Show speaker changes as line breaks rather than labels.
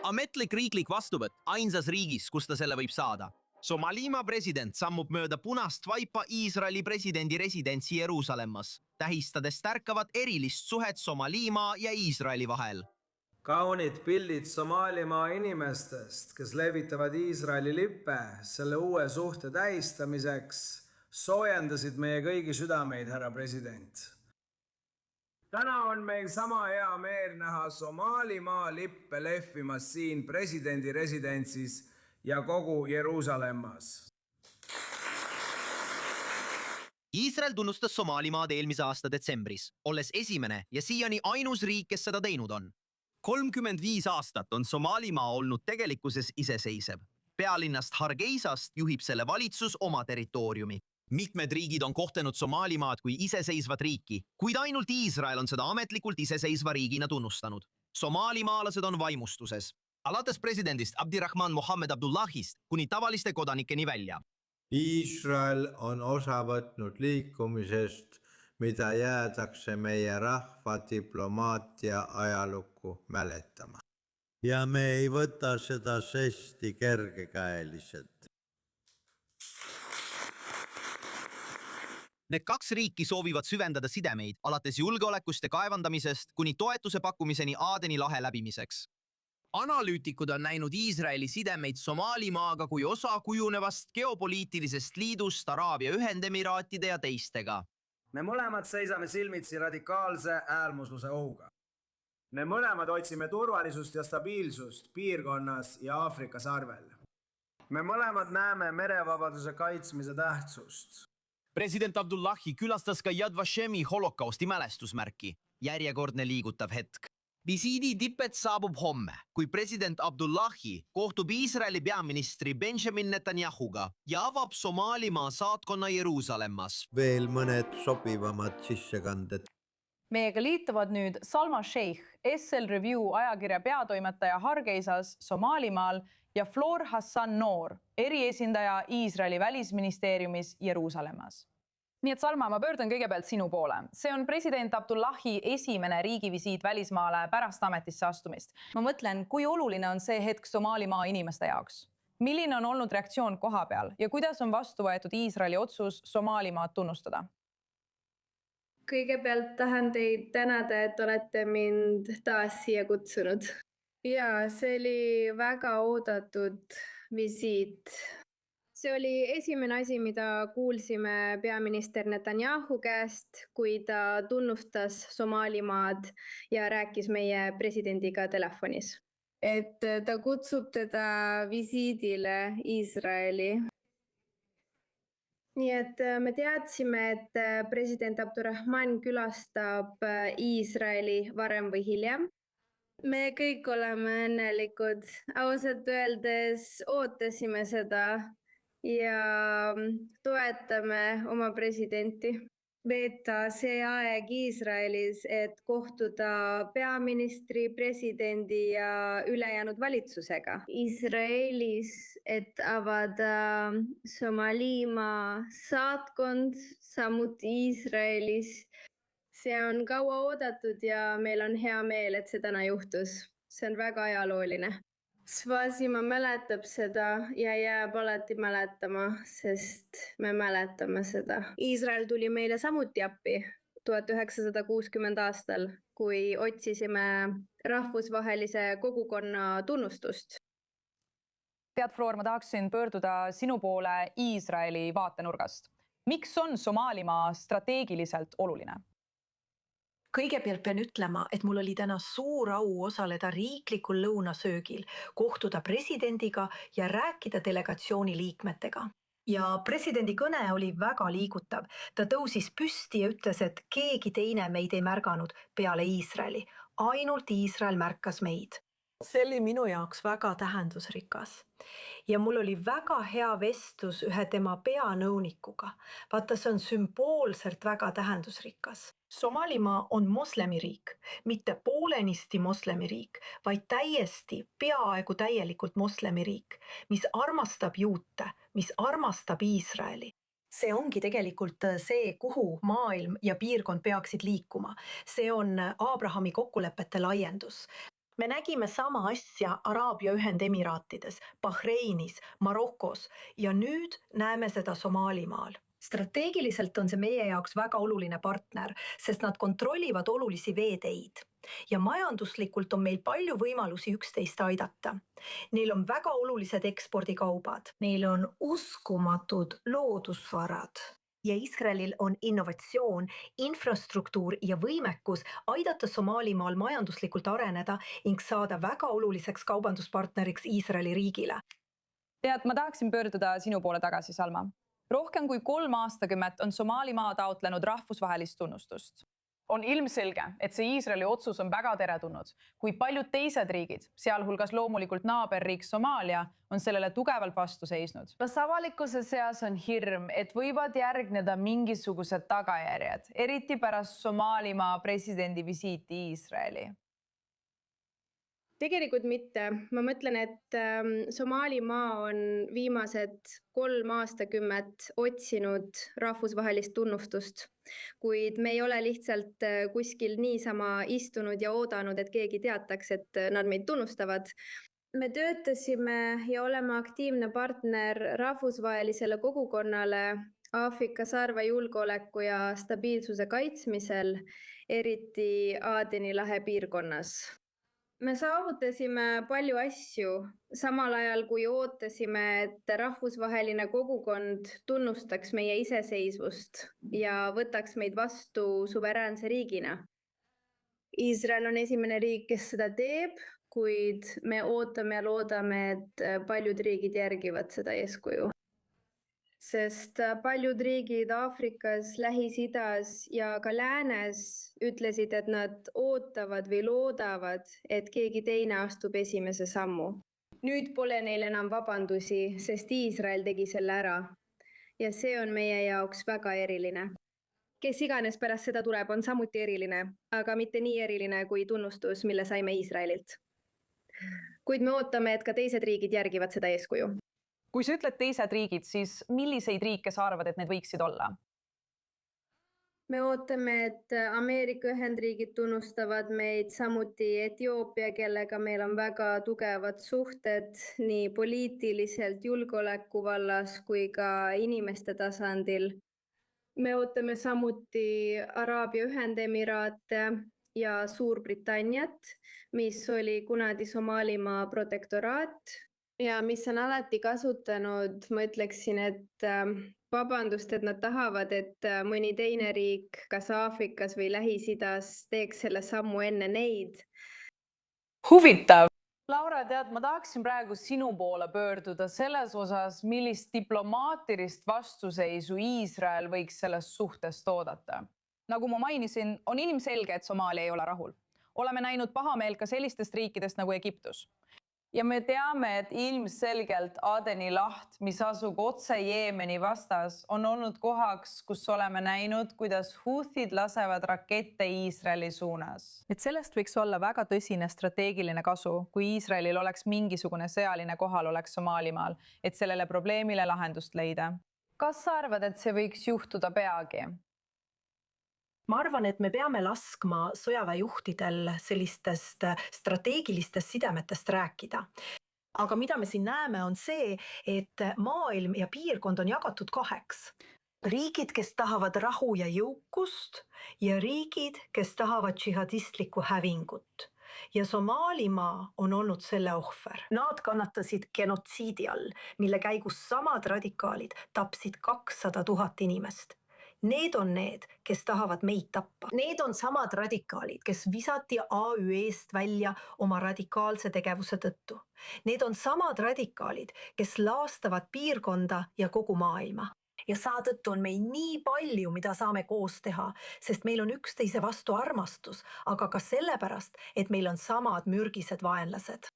Ametlik riiklik vastuvõtt ainsas riigis, kus ta selle võib saada. Somalimaa president sammub mööda punast vaipa Iisraeli presidendi residentsi Jeruusalemmas, tähistades tärkavat erilist suhet Somalimaa ja Iisraeli vahel.
Kaunid pildid Somaalimaa inimestest, kes levitavad Iisraeli lippe selle uue suhte tähistamiseks, soojendasid meie kõigi südameid, härra president. Täna on meil sama hea meel näha Somaalimaa lippe lehvimas siin presidendi residentsis ja kogu Jeruusalemmas.
Iisrael tunnustas Somaalimaad eelmise aasta detsembris, olles esimene ja siiani ainus riik, kes seda teinud on. 35 aastat on Somaalimaa olnud tegelikkuses iseseisev. Pealinnast Hargeisast juhib selle valitsus oma territooriumi. Mitmed riigid on kohtanud Somaalimaad kui iseseisvat riiki, kuid ainult Iisrael on seda ametlikult iseseisva riigina tunnustanud. Somaalimaalased on vaimustuses. Alates presidendist Abdirahman Mohammed Abdullahist kuni tavaliste kodanikeni välja.
Iisrael on osa võtnud liikumisest, mida jäädakse meie rahva diplomaatia ajalukku mäletama. Ja me ei võta seda sesti kergekäeliselt.
Need kaks riiki soovivad süvendada sidemeid alates julgeolekust ja kaevandamisest kuni toetuse pakkumiseni Aadeni lahe läbimiseks. Analüütikud on näinud Iisraeli sidemeid Somaalimaaga kui osa kujunevast geopoliitilisest liidust Araabia Ühendemiraatide ja teistega.
Me mõlemad seisame silmitsi radikaalse äärmusluse ohuga. Me mõlemad otsime turvalisust ja stabiilsust piirkonnas ja Aafrika sarvel. Me mõlemad näeme merevabaduse kaitsmise tähtsust.
President Abdullahi külastas ka Yad Vashemi holokausti mälestusmärki. Järjekordne liigutav hetk. Visiidi tippet saabub homme, kui president Abdullahi kohtub Iisraeli peaministri Benjamin Netanyahuga ja avab Somaalimaa saatkonna Jeruusalemmas.
Veel mõned sobivamad sissekanded.
Meiega liituvad nüüd Salma Sheikh, SL Review ajakirja peatoimetaja Hargeisas Somaalimaal ja Flor Hassan Noor, eriesindaja Iisraeli välisministeeriumis Jeruusalemmas. Nii et Salma, ma pöördun kõigepealt sinu poole. See on president Abdullahi esimene riigivisiit välismaale pärast ametisse astumist. Ma mõtlen, kui oluline on see hetk Somaalimaa inimeste jaoks? Milline on olnud reaktsioon koha peal ja kuidas on vastu võetud Iisraeli otsus Somaalimaad tunnustada?
Kõigepealt tahan teid tänada, et olete mind taas siia kutsunud. Ja see oli väga oodatud visiit. See oli esimene asi, mida kuulsime peaminister Netanyahu käest, kui ta tunnustas Somaalimaad ja rääkis meie presidendiga telefonis. Et ta kutsub teda visiidile Iisraeli. Nii et me teadsime, et president Abdurrahman külastab Iisraeli varem või hiljem. Me kõik oleme õnnelikud. Ausalt öeldes ootasime seda ja toetame oma presidenti. Veeta see aeg Iisraelis, et kohtuda peaministri, presidendi ja ülejäänud valitsusega. Iisraelis, et avada Somaalimaa saatkond, samuti Iisraelis. See on kaua oodatud ja meil on hea meel, et see täna juhtus. See on väga ajalooline. Svasimaa mäletab seda ja jääb alati mäletama, sest me mäletame seda. Iisrael tuli meile samuti appi 1960 aastal, kui otsisime rahvusvahelise kogukonna tunnustust.
Tead, Flor, ma tahaksin pöörduda sinu poole Iisraeli vaatenurgast. Miks on Somaalimaa strateegiliselt oluline?
Kõigepealt pean ütlema, et mul oli täna suur au osaleda riiklikul lõunasöögil, kohtuda presidendiga ja rääkida delegatsiooni liikmetega. Ja presidendi kõne oli väga liigutav. Ta tõusis püsti ja ütles, et keegi teine meid ei märganud peale Iisraeli. Ainult Iisrael märkas meid. See oli minu jaoks väga tähendusrikas. Ja mul oli väga hea vestlus ühe tema peanõunikuga. Vaata, see on sümboolselt väga tähendusrikas. Somaalimaa on moslemiriik, mitte poolenisti moslemiriik, vaid täiesti, peaaegu täielikult moslemiriik, mis armastab juute, mis armastab Iisraeli. See ongi tegelikult see, kuhu maailm ja piirkond peaksid liikuma. See on Abrahami kokkulepete laiendus. Me nägime sama asja Araabia Ühendemiraatides, Bahreinis, Marokos ja nüüd näeme seda Somaalimaal. Strateegiliselt on see meie jaoks väga oluline partner, sest nad kontrollivad olulisi veeteid. Ja majanduslikult on meil palju võimalusi üksteist aidata. Neil on väga olulised ekspordikaubad. Neil on uskumatud loodusvarad. Ja Iisraelil on innovatsioon, infrastruktuur ja võimekus aidata Somaalimaal majanduslikult areneda ning saada väga oluliseks kaubanduspartneriks Iisraeli riigile.
Tead, ma tahaksin pöörduda sinu poole tagasi, Salma. Rohkem kui 3 aastakümmet on Somaalimaa taotlenud rahvusvahelist tunnustust. On ilmselge, et see Iisraeli otsus on väga teretulnud, kuid paljud teised riigid, sealhulgas loomulikult naaberriik Somaalia, on sellele tugevalt vastu seisnud. Kas avalikkuse seas on hirm, et võivad järgneda mingisugused tagajärjed, eriti pärast Somaalimaa presidendi visiiti Iisraeli?
Tegelikult mitte. Ma mõtlen, et Somaalimaa on viimased 3 aastakümmet otsinud rahvusvahelist tunnustust, kuid me ei ole lihtsalt kuskil niisama istunud ja oodanud, et keegi teataks, et nad meid tunnustavad. Me töötasime ja oleme aktiivne partner rahvusvahelisele kogukonnale Aafrika sarve julgeoleku ja stabiilsuse kaitsmisel, eriti Aadeni lahe piirkonnas. Me saavutasime palju asju, samal ajal kui ootasime, et rahvusvaheline kogukond tunnustaks meie iseseisvust ja võtaks meid vastu suveräänse riigina. Iisrael on esimene riik, kes seda teeb, kuid me ootame ja loodame, et paljud riigid järgivad seda eeskuju. Sest paljud riigid Aafrikas, Lähis-Idas ja ka läänes ütlesid, et nad ootavad või loodavad, et keegi teine astub esimese sammu. Nüüd pole neil enam vabandusi, sest Iisrael tegi selle ära. Ja see on meie jaoks väga eriline. Kes iganes pärast seda tuleb, on samuti eriline, aga mitte nii eriline kui tunnustus, mille saime Iisraelilt. Kuid me ootame, et ka teised riigid järgivad seda eeskuju.
Kui sa ütled teised riigid, siis milliseid riike sa arvad, et need võiksid olla?
Me ootame, et Ameerika Ühendriigid tunnustavad meid, samuti Etioopia, kellega meil on väga tugevad suhted nii poliitiliselt julgeoleku vallas kui ka inimeste tasandil. Me ootame samuti Araabia Ühendemiraate ja Suurbritanniat, mis oli kunagi Somaalimaa protektoraat. Ja mis on alati kasutanud, ma ütleksin, et vabandust, et nad tahavad, et mõni teine riik, kas Aafrikas või Lähis-Idas teeks selle sammu enne neid.
Huvitav! Laura, tead, ma tahaksin praegu sinu poole pöörduda selles osas, millist diplomaatilist vastuseisu Iisrael võiks sellest suhtest oodata. Nagu ma mainisin, on ilmselge, et Somaalia ei ole rahul. Oleme näinud pahameelt ka sellistest riikidest nagu Egiptus. Ja me teame, et ilmselgelt Adeni laht, mis asub otse Jeemeni vastas, on olnud kohaks, kus oleme näinud, kuidas Houthid lasevad rakette Iisraeli suunas. Et sellest võiks olla väga tõsine strateegiline kasu, kui Iisraelil oleks mingisugune sõjaline kohalolek Somaalimaal, et sellele probleemile lahendust leida. Kas sa arvad, et see võiks juhtuda peagi?
Ma arvan, et me peame laskma sõjaväejuhtidel sellistest strateegilistest sidemetest rääkida. Aga mida me siin näeme on see, et maailm ja piirkond on jagatud 2. Riigid, kes tahavad rahu ja jõukust ja riigid, kes tahavad džihadistlikku hävingut. Ja Somaalimaa on olnud selle ohver. Nad kannatasid genotsiidi all, mille käigus samad radikaalid tapsid 200 000 inimest. Need on need, kes tahavad meid tappa. Need on samad radikaalid, kes visati AÜE-st välja oma radikaalse tegevuse tõttu. Need on samad radikaalid, kes laastavad piirkonda ja kogu maailma. Ja saatõttu on meil nii palju, mida saame koos teha, sest meil on üksteise vastu armastus, aga ka sellepärast, et meil on samad mürgised vaenlased.